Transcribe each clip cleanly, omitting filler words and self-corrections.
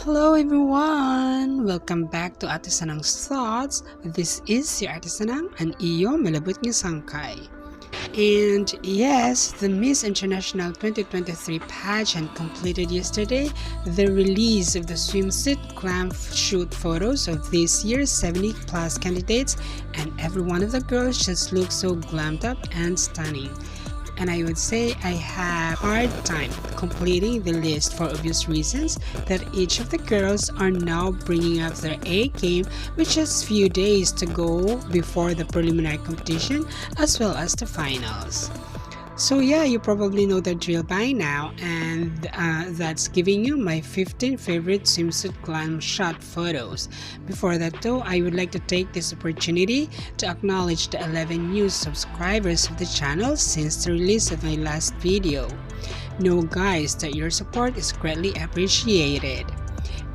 Hello everyone! Welcome back to Ate Sanang's Thoughts. This is si Ate Sanang, ang iyo malabot nga sangkay. And yes, the Miss International 2023 pageant completed yesterday. The release of the swimsuit glam shoot photos of this year's 70 plus candidates, and every one of the girls just looked so glammed up and stunning. And I would say I had a hard time completing the list for obvious reasons that each of the girls are now bringing up their A game with just few days to go before the preliminary competition as well as the finals. So yeah, you probably know the drill by now, and that's giving you my 15 favorite swimsuit glam shot photos. Before that though, I would like to take this opportunity to acknowledge the 11 new subscribers of the channel since the release of my last video. Know guys that your support is greatly appreciated.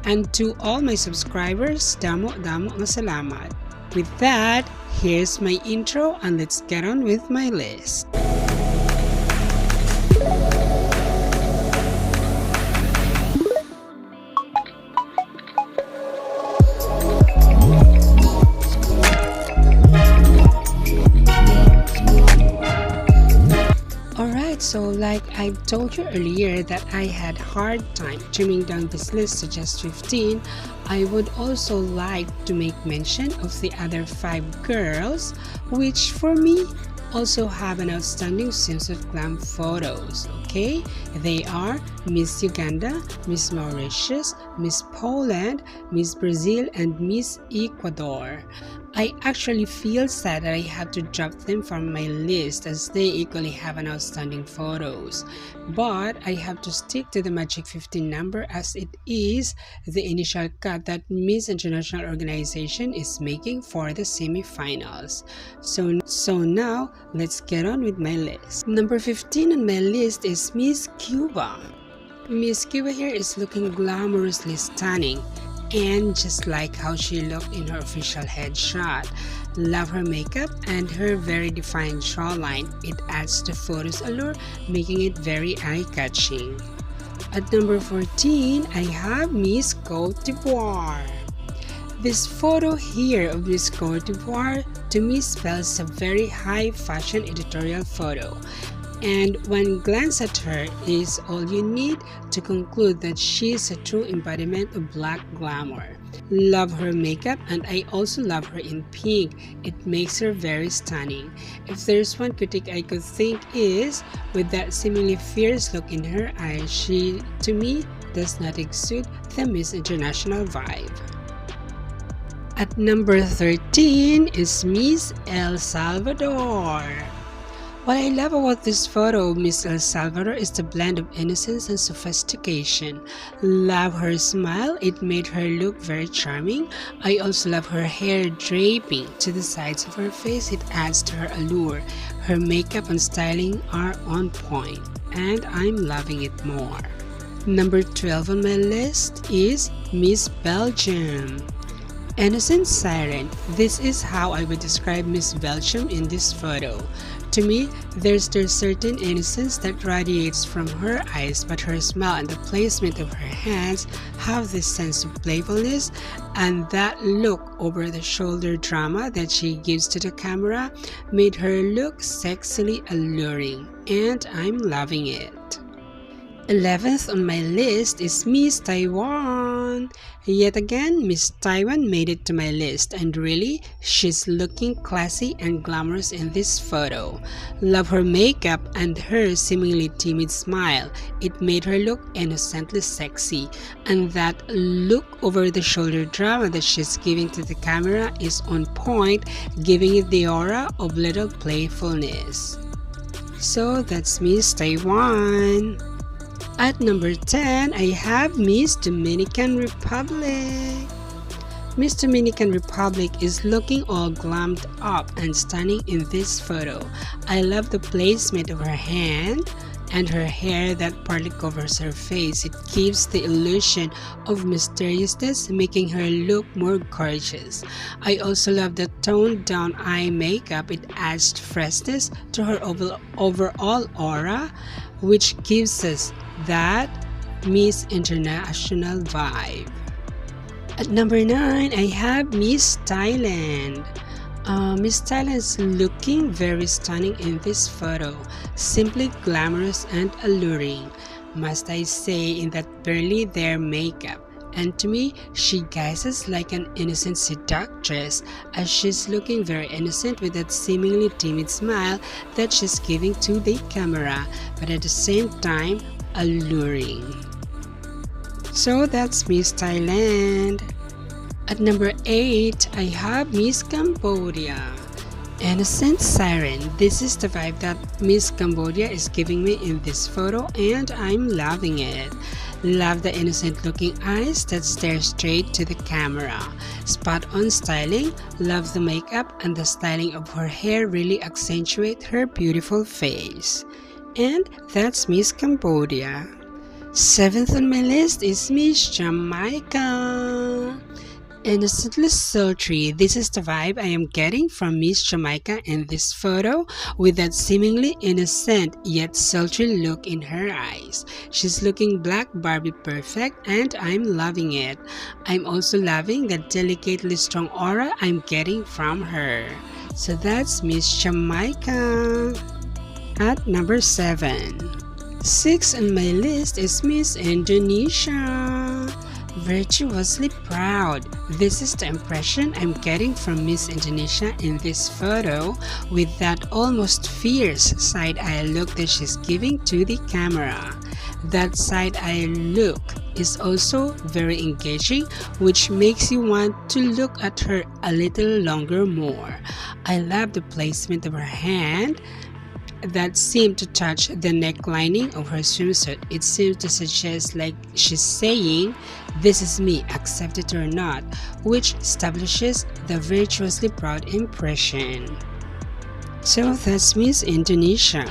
And to all my subscribers, damo nga salamat. With that, here's my intro and let's get on with my list. So like I told you earlier that I had hard time trimming down this list to just 15, I would also like to make mention of the other 5 girls, which for me also have an outstanding swimsuit glam photos. Okay, they are Miss Uganda, Miss Mauritius, Miss Poland, Miss Brazil, and Miss Ecuador. I actually feel sad that I have to drop them from my list as they equally have an outstanding photos. But I have to stick to the magic 15 number as it is the initial cut that Miss International Organization is making for the semi-finals. So now, let's get on with my list. Number 15 on my list is Miss Cuba. Miss Cuba here is looking glamorously stunning, and just like how she looked in her official headshot. Love her makeup and her very defined jawline. It adds to photo's allure, making it very eye-catching. At number 14, I have Miss Cote d'Ivoire. This photo here of Miss Cote d'Ivoire to me spells a very high fashion editorial photo. And one glance at her is all you need to conclude that she's a true embodiment of black glamour. Love her makeup, and I also love her in pink. It makes her very stunning. If there's one critique I could think is, with that seemingly fierce look in her eyes, she, to me, does not exude the Miss International vibe. At number 13 is Miss El Salvador. What I love about this photo of Miss El Salvador is the blend of innocence and sophistication. Love her smile, it made her look very charming. I also love her hair draping to the sides of her face, it adds to her allure. Her makeup and styling are on point, and I'm loving it more. Number 12 on my list is Miss Belgium. Innocent siren. This is how I would describe Miss Belgium in this photo. To me, there's certain innocence that radiates from her eyes, but her smile and the placement of her hands have this sense of playfulness, and that look over the shoulder drama that she gives to the camera made her look sexily alluring, and I'm loving it. 11th on my list is Miss Taiwan. Yet again, Miss Taiwan made it to my list, and really, she's looking classy and glamorous in this photo. Love her makeup and her seemingly timid smile. It made her look innocently sexy, and that look over the shoulder drama that she's giving to the camera is on point, giving it the aura of little playfulness. So that's Miss Taiwan. At number 10, I have Miss Dominican Republic. Miss Dominican Republic is looking all glammed up and stunning in this photo. I love the placement of her hand and her hair that partly covers her face. It gives the illusion of mysteriousness, making her look more gorgeous. I also love the toned down eye makeup. It adds freshness to her overall aura, which gives us that Miss International vibe. At number 9, I have Miss Thailand. Miss Thailand is looking very stunning in this photo, simply glamorous and alluring, must I say, in that barely there makeup. And to me, she guises like an innocent seductress, as she's looking very innocent with that seemingly timid smile that she's giving to the camera, but at the same time, alluring. So that's Miss Thailand. At number 8, I have Miss Cambodia. Innocent Siren. This is the vibe that Miss Cambodia is giving me in this photo, and I'm loving it. Love the innocent looking eyes that stare straight to the camera. Spot on styling. Love the makeup, and the styling of her hair really accentuate her beautiful face. And that's Miss Cambodia. 7th on my list is Miss Jamaica. Innocently sultry. This is the vibe I am getting from Miss Jamaica in this photo, with that seemingly innocent yet sultry look in her eyes. She's looking black Barbie perfect, and I'm loving it. I'm also loving the delicately strong aura I'm getting from her. So that's Miss Jamaica. At number 7. 6th on my list is Miss Indonesia. Virtuously proud. This is the impression I'm getting from Miss Indonesia in this photo, with that almost fierce side-eye look that she's giving to the camera. That side-eye look is also very engaging, which makes you want to look at her a little longer more. I love the placement of her hand that seemed to touch the neck lining of her swimsuit. It seems to suggest like she's saying, "This is me, accept it or not," which establishes the virtuously proud impression. So that's Miss Indonesia.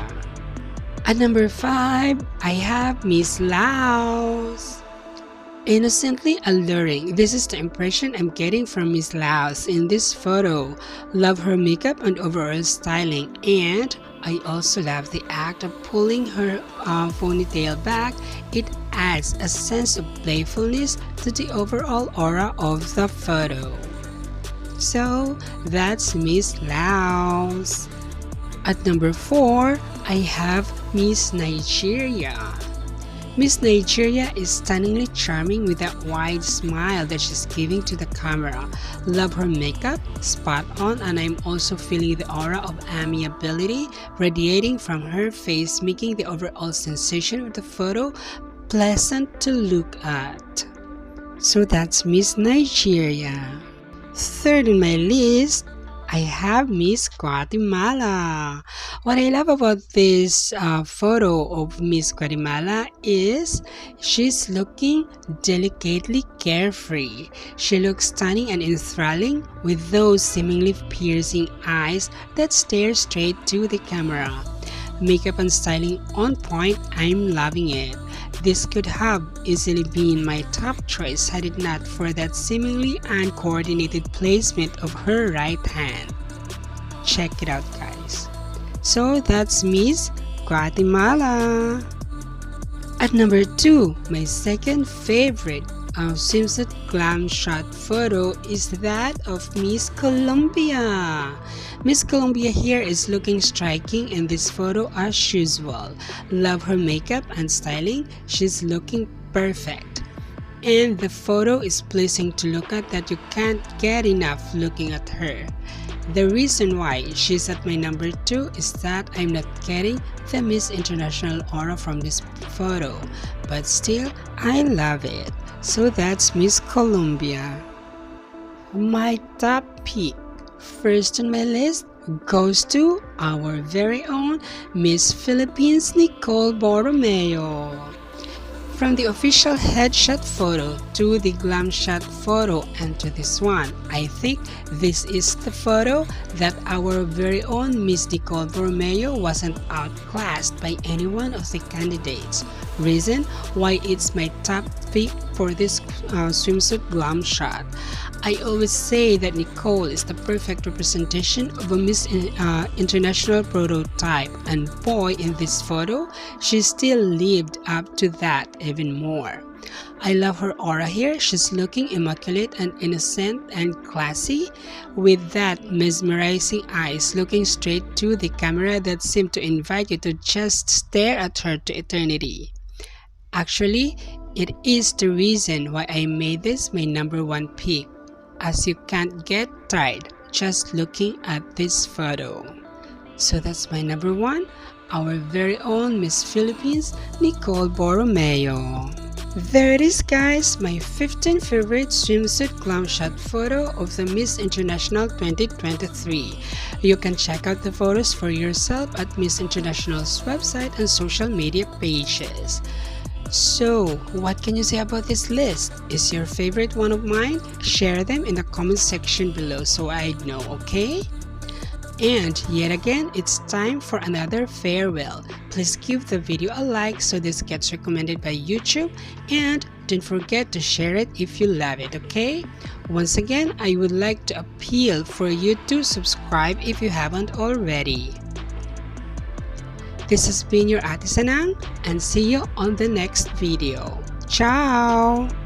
At number 5, I have Miss Laos. Innocently alluring. This is the impression I'm getting from Miss Laos in this photo. Love her makeup and overall styling, and I also love the act of pulling her ponytail back. It adds a sense of playfulness to the overall aura of the photo. So that's Miss Laos. At number 4, I have Miss Nigeria. Miss Nigeria is stunningly charming with that wide smile that she's giving to the camera. Love her makeup, spot on, and I'm also feeling the aura of amiability radiating from her face, making the overall sensation of the photo pleasant to look at. So that's Miss Nigeria. 3rd on my list, I have Miss Guatemala. What I love about this photo of Miss Guatemala is she's looking delicately carefree. She looks stunning and enthralling with those seemingly piercing eyes that stare straight to the camera. Makeup and styling on point, I'm loving it. This could have easily been my top choice had it not for that seemingly uncoordinated placement of her right hand. Check it out, guys. So that's Miss Guatemala. At number 2, my second favorite Swimsuit Glam Shot photo is that of Miss Colombia. Miss Colombia here is looking striking in this photo as usual. Love her makeup and styling. She's looking perfect. And the photo is pleasing to look at that you can't get enough looking at her. The reason why she's at my number 2 is that I'm not getting the Miss International aura from this photo, but still I love it. So that's Miss Colombia. My top pick, first on my list, goes to our very own Miss Philippines Nicole Borromeo. From the official headshot photo to the glam shot photo and to this one, I think this is the photo that our very own Miss Nicole Borromeo wasn't outclassed by any one of the candidates. reason why it's my top pick for this swimsuit glam shot. I always say that Nicole is the perfect representation of a Miss International prototype, and boy, in this photo, she still lived up to that even more. I love her aura here. She's looking immaculate and innocent and classy, with that mesmerizing eyes looking straight to the camera that seem to invite you to just stare at her to eternity. Actually, it is the reason why I made this my number one pick, as you can't get tired just looking at this photo. So that's my number one, our very own Miss Philippines, Nicole Borromeo. There it is, guys, my 15 favorite swimsuit glam shot photo of the Miss International 2023. You can check out the photos for yourself at Miss International's website and social media pages. So, what can you say about this list? Is your favorite one of mine? Share them in the comment section below so I know, okay? And yet again, it's time for another farewell. Please give the video a like so this gets recommended by YouTube, and don't forget to share it if you love it, okay? Once again, I would like to appeal for you to subscribe if you haven't already. This has been your Ate Sanang, and see you on the next video. Ciao!